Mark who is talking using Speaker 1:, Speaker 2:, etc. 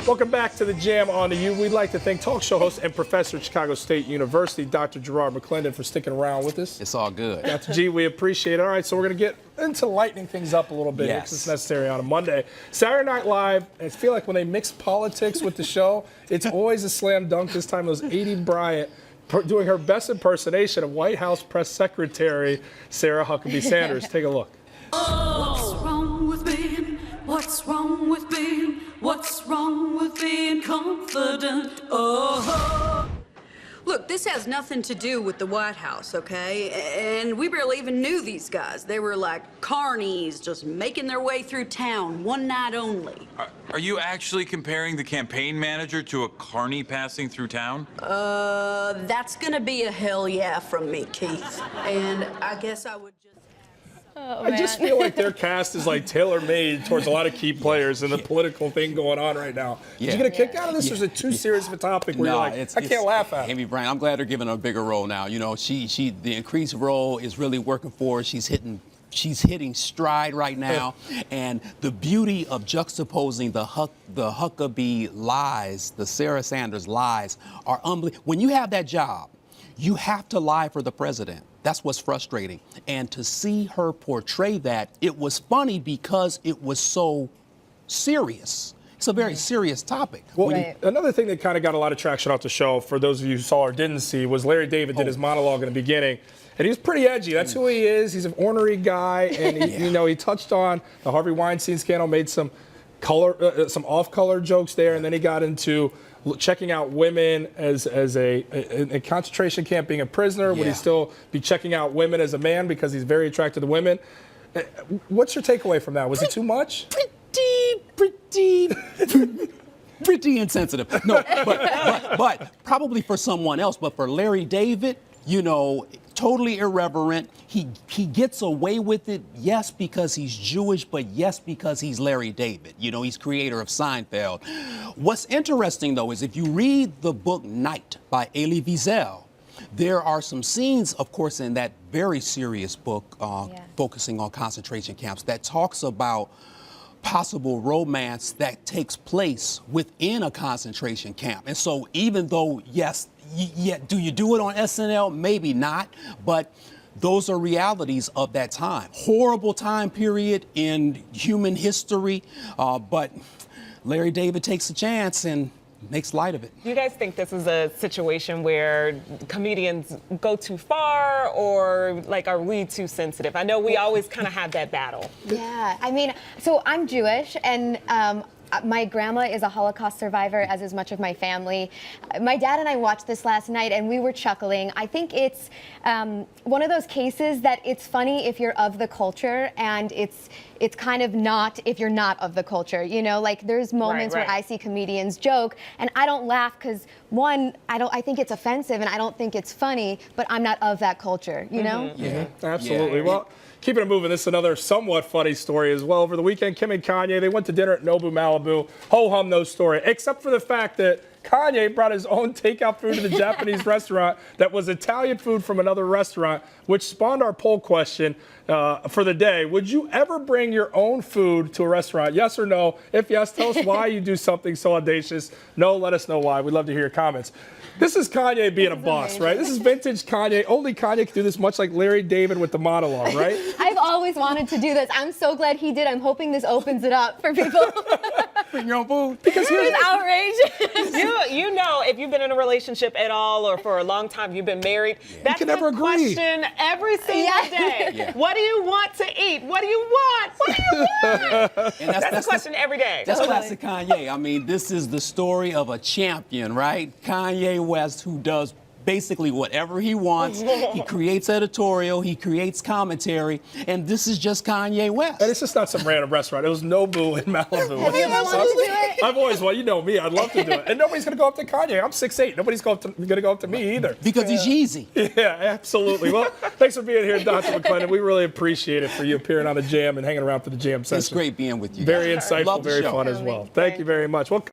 Speaker 1: Welcome back to the Jam on the U. We'd like to thank talk show host and professor at Chicago State University, Dr. Garrard McClendon, for sticking around with us.
Speaker 2: It's all good.
Speaker 1: Dr. G, we appreciate it. All right, so we're going to get into lightening things up a little bit
Speaker 2: Yes.
Speaker 1: because it's necessary on a Monday. Saturday Night Live, I feel like when they mix politics with the show, it's always a slam dunk. This time it was Edie Bryant doing her best impersonation of White House Press Secretary Sarah Huckabee Sanders. Take a look.
Speaker 3: What's wrong with being? What's wrong with being? What's wrong with being confident? Oh. Look, this has nothing to do with the White House, okay? And we barely even knew these guys. They were like carnies, just making their way through town, one night only.
Speaker 4: Are you actually comparing the campaign manager to a carny passing through town?
Speaker 3: That's gonna be a hell yeah from me, Keith. And I guess I would just...
Speaker 5: Oh,
Speaker 1: I just feel like their cast is like tailor-made towards a lot of key players and the political thing going on right now. Did you get a kick out of this, or is it too serious of a topic where you're like, I can't laugh at it?
Speaker 2: Amy Bryant, I'm glad they're giving her a bigger role now. You know, the increased role is really working for her. She's hitting stride right now, and the beauty of juxtaposing the Huckabee lies, the Sarah Sanders lies, are unbelievable. When you have that job, you have to lie for the president. That's what's frustrating. And to see her portray that, it was funny because it was so serious. It's a very serious topic.
Speaker 1: Well, another thing that kind of got a lot of traction off the show, for those of you who saw or didn't see, was Larry David did his monologue in the beginning. And he was pretty edgy. That's who he is. He's an ornery guy. And, he, you know, he touched on the Harvey Weinstein scandal, made some off-color jokes there. And then he got into checking out women as a concentration camp, being a prisoner. Would he still be checking out women as a man because he's very attracted to women? What's your takeaway from that? Was it too much?
Speaker 2: Pretty insensitive. No, but probably for someone else. But for Larry David, you know, totally irreverent. He gets away with it, yes, because he's Jewish, but yes, because he's Larry David. You know, he's creator of Seinfeld. What's interesting, though, is if you read the book Night by Elie Wiesel, there are some scenes, of course, in that very serious book focusing on concentration camps that talks about possible romance that takes place within a concentration camp. And so even though, yes, do you do it on SNL? Maybe not, but those are realities of that time. Horrible time period in human history, but Larry David takes a chance and makes light of it.
Speaker 5: Do you guys think this is a situation where comedians go too far, or like, are we too sensitive? I know we always kind of have that battle.
Speaker 6: Yeah, I mean, so I'm Jewish, and my grandma is a Holocaust survivor, as is much of my family. My dad and I watched this last night, and we were chuckling. I think it's one of those cases that it's funny if you're of the culture, and it's kind of not if you're not of the culture. You know, like there's moments where I see comedians joke, and I don't laugh because, one, I think it's offensive, and I don't think it's funny, but I'm not of that culture. You know?
Speaker 1: Absolutely.
Speaker 2: Yeah.
Speaker 1: Well, keeping it moving, this is another somewhat funny story as well. Over the weekend, Kim and Kanye, they went to dinner at Nobu Malibu. Ho-hum, no story, except for the fact that Kanye brought his own takeout food to the Japanese restaurant that was Italian food from another restaurant, which spawned our poll question for the day. Would you ever bring your own food to a restaurant? Yes or no? If yes, tell us why you do something so audacious. No, let us know why. We'd love to hear your comments. This is Kanye being a boss, right? This is vintage Kanye. Only Kanye can do this, much like Larry David with the monologue, right?
Speaker 6: I've always wanted to do this. I'm so glad he did. I'm hoping this opens it up for people.
Speaker 2: Bring your own food.
Speaker 1: Because here's
Speaker 6: outrage.
Speaker 5: You know, if you've been in a relationship at all, or for a long time you've been married, that's
Speaker 1: can
Speaker 5: the
Speaker 1: never agree.
Speaker 5: question every single day. What do you want to eat? What do you want? What do you want?
Speaker 2: And
Speaker 5: That's the question every day.
Speaker 2: That's classic Kanye. I mean, this is the story of a champion, right? Kanye West, who does basically whatever he wants. He creates editorial, he creates commentary, and this is just Kanye West.
Speaker 1: And it's just not some random restaurant. It was Nobu in Malibu.
Speaker 6: Have you ever wanted to do it?
Speaker 1: I've always wanted, you know me, I'd love to do it. And nobody's going to go up to Kanye. I'm 6'8". Nobody's going to go up to me either.
Speaker 2: Because he's Yeezy.
Speaker 1: Yeah, absolutely. Well, thanks for being here, Dr. McClendon. We really appreciate it for you appearing on the Jam and hanging around for the Jam session.
Speaker 2: It's great being with you.
Speaker 1: Very insightful,
Speaker 2: Love the
Speaker 1: very
Speaker 2: show.
Speaker 1: fun as well. Thank you very much. Well,